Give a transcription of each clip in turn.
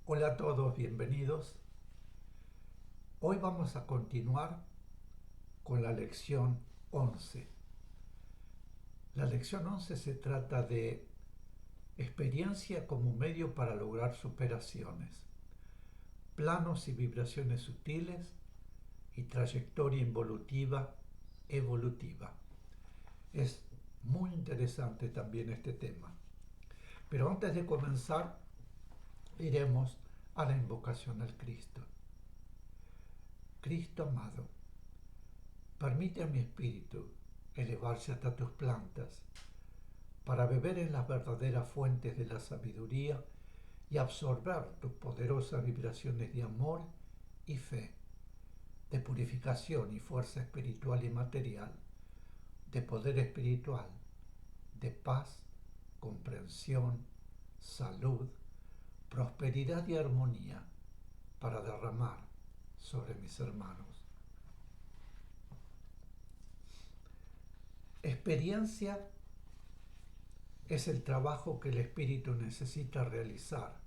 Hola a todos, bienvenidos. Hoy vamos a continuar con la lección 11. La lección 11 se trata de experiencia como medio para lograr superaciones, planos y vibraciones sutiles y trayectoria involutiva, evolutiva. Es muy interesante también este tema. Pero antes de comenzar, iremos a la invocación al Cristo. Cristo amado, permite a mi espíritu elevarse hasta tus plantas para beber en las verdaderas fuentes de la sabiduría y absorber tus poderosas vibraciones de amor y fe, de purificación y fuerza espiritual y material, de poder espiritual, de paz, comprensión, salud, prosperidad y armonía para derramar sobre mis hermanos. Experiencia es el trabajo que el espíritu necesita realizar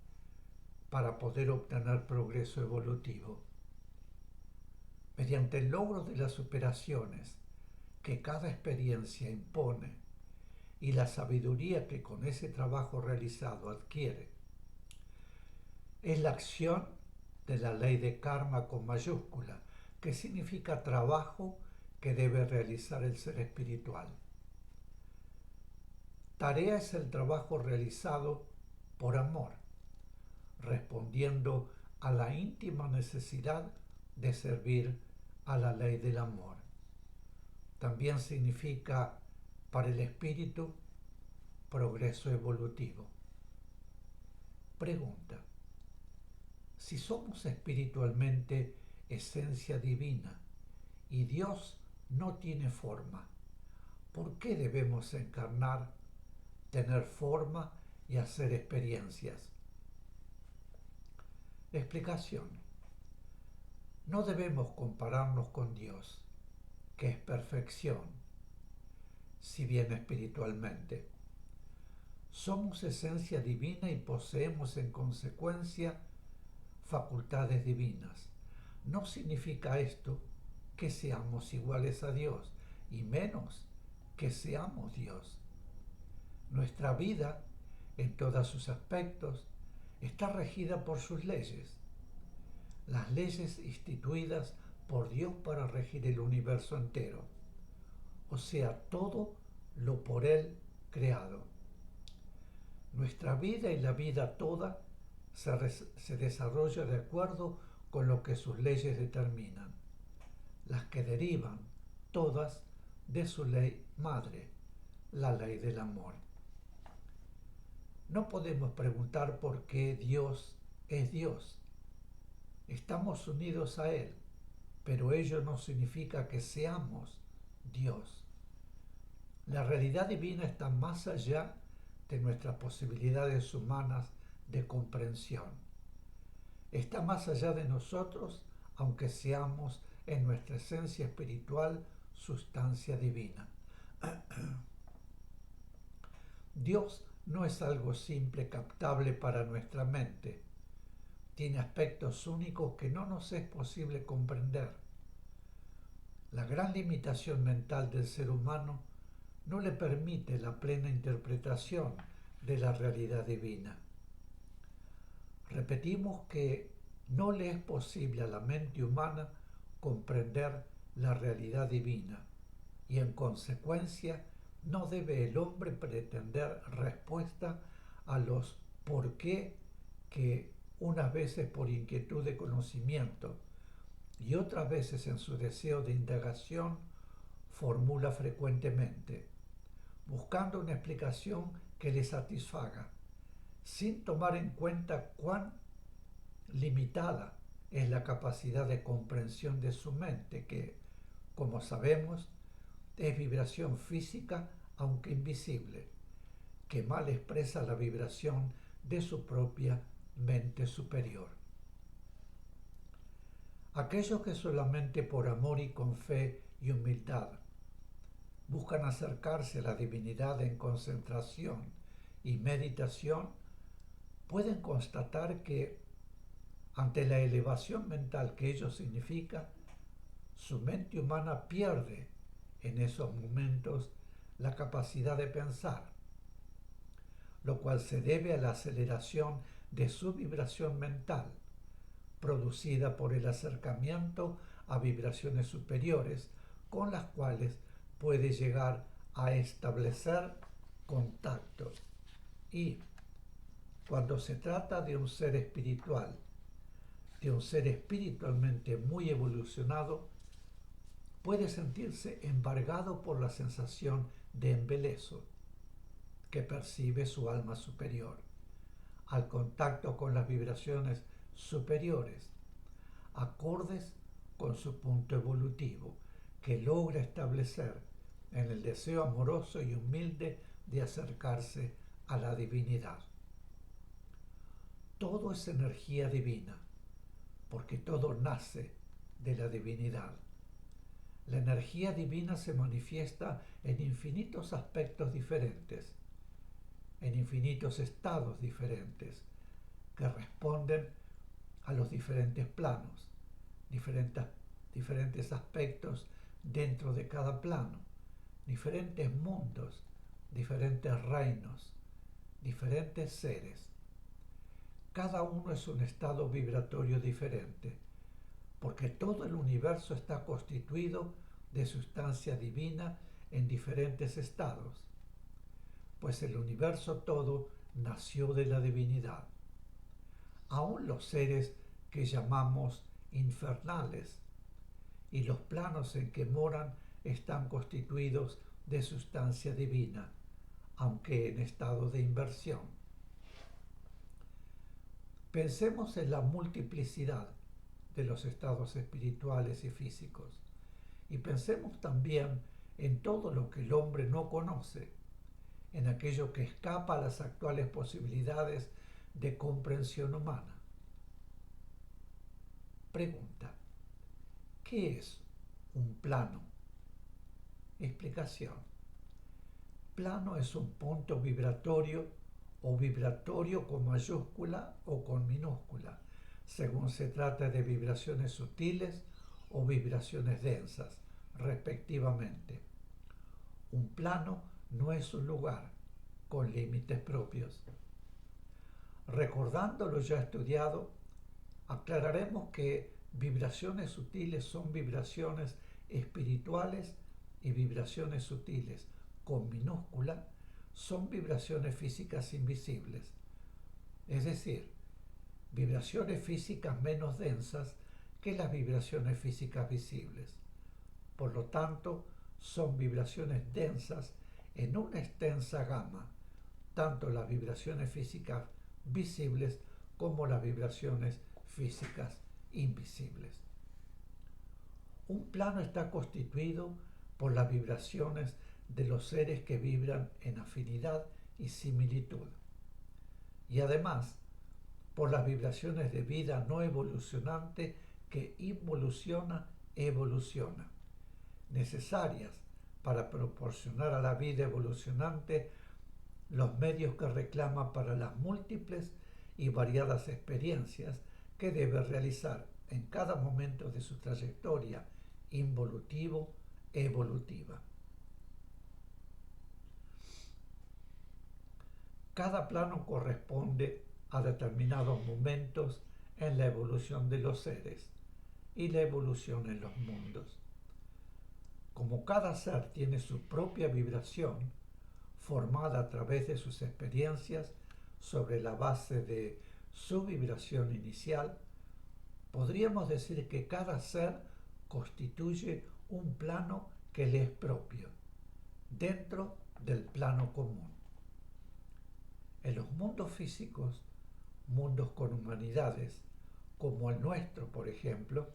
para poder obtener progreso evolutivo. Mediante el logro de las superaciones que cada experiencia impone y la sabiduría que con ese trabajo realizado adquiere, es la acción de la ley de karma con mayúscula, que significa trabajo que debe realizar el ser espiritual. Tarea es el trabajo realizado por amor, respondiendo a la íntima necesidad de servir a la ley del amor. También significa para el espíritu progreso evolutivo. Pregunta: si somos espiritualmente esencia divina y Dios no tiene forma, ¿por qué debemos encarnar, tener forma y hacer experiencias? Explicación: no debemos compararnos con Dios, que es perfección, si bien espiritualmente. Somos esencia divina y poseemos en consecuencia facultades divinas. No significa esto que seamos iguales a Dios, y menos que seamos Dios. Nuestra vida, en todos sus aspectos, está regida por sus leyes. Las leyes instituidas por Dios para regir el universo entero, o sea, todo lo por Él creado. Nuestra vida y la vida toda se desarrolla de acuerdo con lo que sus leyes determinan, las que derivan todas de su ley madre, la ley del amor. No podemos preguntar por qué Dios es Dios. Estamos unidos a Él, pero ello no significa que seamos Dios. La realidad divina está más allá de nuestras posibilidades humanas de comprensión. Está más allá de nosotros, aunque seamos en nuestra esencia espiritual sustancia divina. Dios no es algo simple, captable para nuestra mente. Tiene aspectos únicos que no nos es posible comprender. La gran limitación mental del ser humano no le permite la plena interpretación de la realidad divina. Repetimos que no le es posible a la mente humana comprender la realidad divina y en consecuencia no debe el hombre pretender respuesta a los por qué que unas veces por inquietud de conocimiento y otras veces en su deseo de indagación formula frecuentemente, buscando una explicación que le satisfaga, sin tomar en cuenta cuán limitada es la capacidad de comprensión de su mente, que, como sabemos, es vibración física aunque invisible, que mal expresa la vibración de su propia mente superior. Aquellos que solamente por amor y con fe y humildad buscan acercarse a la divinidad en concentración y meditación, pueden constatar que Ante la elevación mental que ello significa, su mente humana pierde en esos momentos la capacidad de pensar, lo cual se debe a la aceleración de su vibración mental, producida por el acercamiento a vibraciones superiores con las cuales puede llegar a establecer contacto. Y cuando se trata de un ser espiritual, de un ser espiritualmente muy evolucionado, puede sentirse embargado por la sensación de embeleso que percibe su alma superior al contacto con las vibraciones superiores, acordes con su punto evolutivo, que logra establecer en el deseo amoroso y humilde de acercarse a la divinidad. Todo es energía divina, porque todo nace de la divinidad. La energía divina se manifiesta en infinitos aspectos diferentes, en infinitos estados diferentes, que responden a los diferentes planos, diferentes aspectos dentro de cada plano, diferentes mundos, diferentes reinos, diferentes seres. Cada uno es un estado vibratorio diferente, porque todo el universo está constituido de sustancia divina en diferentes estados, pues el universo todo nació de la divinidad. Aún los seres que llamamos infernales y los planos en que moran están constituidos de sustancia divina, aunque en estado de inversión. Pensemos en la multiplicidad de los estados espirituales y físicos, y pensemos también en todo lo que el hombre no conoce, en aquello que escapa a las actuales posibilidades de comprensión humana. Pregunta: ¿qué es un plano? Explicación: plano es un punto vibratorio o vibratorio con mayúscula o con minúscula, según se trata de vibraciones sutiles o vibraciones densas, respectivamente. Un plano no es un lugar con límites propios. Recordando lo ya estudiado, aclararemos que vibraciones sutiles son vibraciones espirituales y vibraciones sutiles con minúscula son vibraciones físicas invisibles, es decir, vibraciones físicas menos densas que las vibraciones físicas visibles. Por lo tanto, son vibraciones densas en una extensa gama, tanto las vibraciones físicas visibles como las vibraciones físicas invisibles. Un plano está constituido por las vibraciones de los seres que vibran en afinidad y similitud, y además por las vibraciones de vida no evolucionante que evoluciona, necesarias para proporcionar a la vida evolucionante los medios que reclama para las múltiples y variadas experiencias que debe realizar en cada momento de su trayectoria involutivo-evolutiva. Cada plano corresponde a determinados momentos en la evolución de los seres y la evolución en los mundos. Como cada ser tiene su propia vibración, formada a través de sus experiencias sobre la base de su vibración inicial, podríamos decir que cada ser constituye un plano que le es propio, dentro del plano común. En los mundos físicos, mundos con humanidades, como el nuestro, por ejemplo,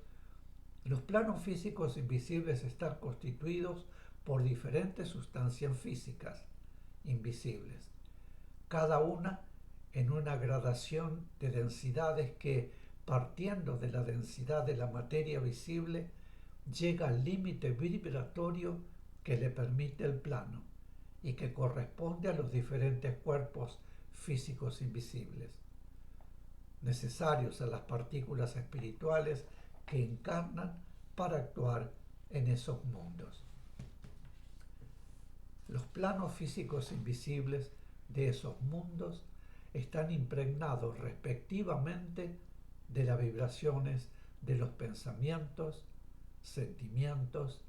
los planos físicos invisibles están constituidos por diferentes sustancias físicas invisibles, cada una en una gradación de densidades que, partiendo de la densidad de la materia visible, llega al límite vibratorio que le permite el plano y que corresponde a los diferentes cuerpos físicos invisibles. necesarios a las partículas espirituales que encarnan para actuar en esos mundos. Los planos físicos invisibles de esos mundos están impregnados respectivamente de las vibraciones de los pensamientos, sentimientos,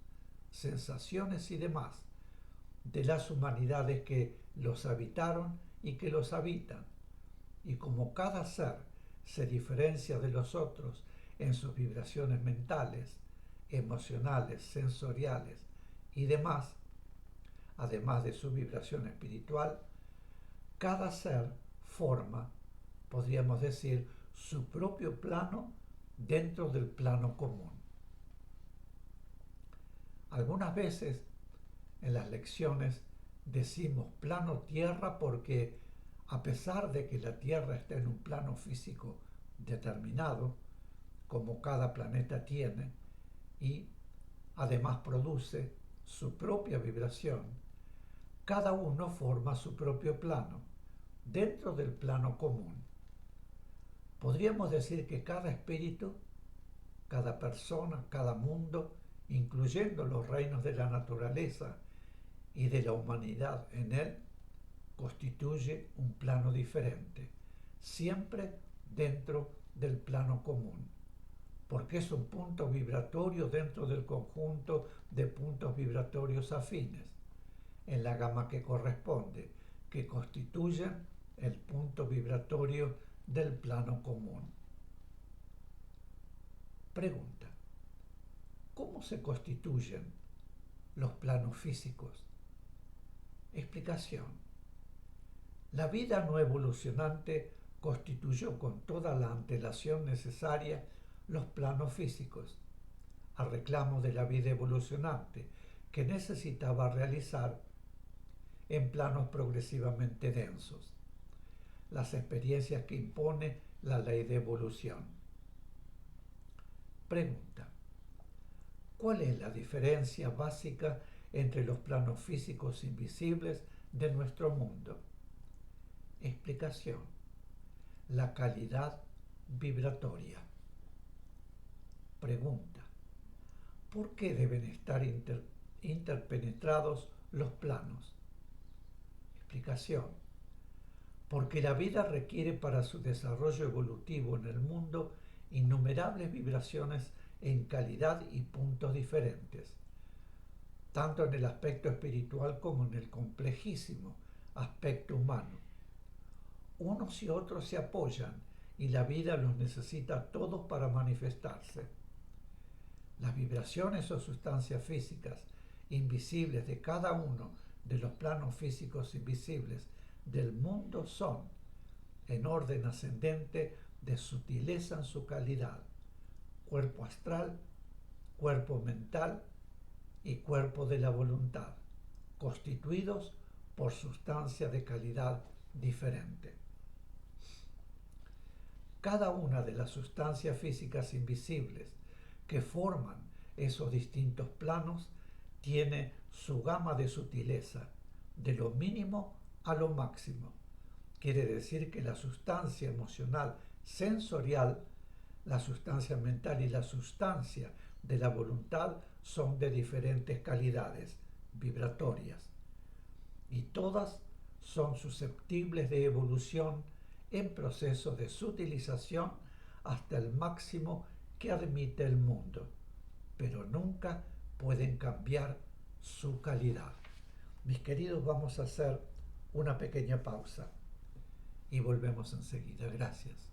sensaciones y demás, de las humanidades que los habitaron y que los habitan. Y como cada ser se diferencia de los otros en sus vibraciones mentales, emocionales, sensoriales y demás, además de su vibración espiritual, cada ser forma, podríamos decir, su propio plano dentro del plano común. Algunas veces en las lecciones decimos plano tierra porque a pesar de que la Tierra está en un plano físico determinado, como cada planeta tiene, y además produce su propia vibración, cada uno forma su propio plano dentro del plano común. Podríamos decir que cada espíritu, cada persona, cada mundo, incluyendo los reinos de la naturaleza y de la humanidad en él, constituye un plano diferente, siempre dentro del plano común, porque es un punto vibratorio dentro del conjunto de puntos vibratorios afines, en la gama que corresponde, que constituyen el punto vibratorio del plano común. Pregunta: ¿cómo se constituyen los planos físicos? Explicación: la vida no evolucionante constituyó con toda la antelación necesaria los planos físicos, a reclamo de la vida evolucionante, que necesitaba realizar en planos progresivamente densos las experiencias que impone la ley de evolución. Pregunta: ¿cuál es la diferencia básica entre los planos físicos invisibles de nuestro mundo? Explicación: la calidad vibratoria. Pregunta: ¿por qué deben estar interpenetrados los planos? Explicación: porque la vida requiere para su desarrollo evolutivo en el mundo innumerables vibraciones en calidad y puntos diferentes, tanto en el aspecto espiritual como en el complejísimo aspecto humano. Unos y otros se apoyan y la vida los necesita todos para manifestarse. Las vibraciones o sustancias físicas invisibles de cada uno de los planos físicos invisibles del mundo son, en orden ascendente de sutileza en su calidad, cuerpo astral, cuerpo mental y cuerpo de la voluntad, constituidos por sustancia de calidad diferente. Cada una de las sustancias físicas invisibles que forman esos distintos planos tiene su gama de sutileza, de lo mínimo a lo máximo. Quiere decir que la sustancia emocional sensorial, la sustancia mental y la sustancia de la voluntad son de diferentes calidades vibratorias y todas son susceptibles de evolución en proceso de sutilización hasta el máximo que admite el mundo, pero nunca pueden cambiar su calidad. Mis queridos, vamos a hacer una pequeña pausa y volvemos enseguida. Gracias.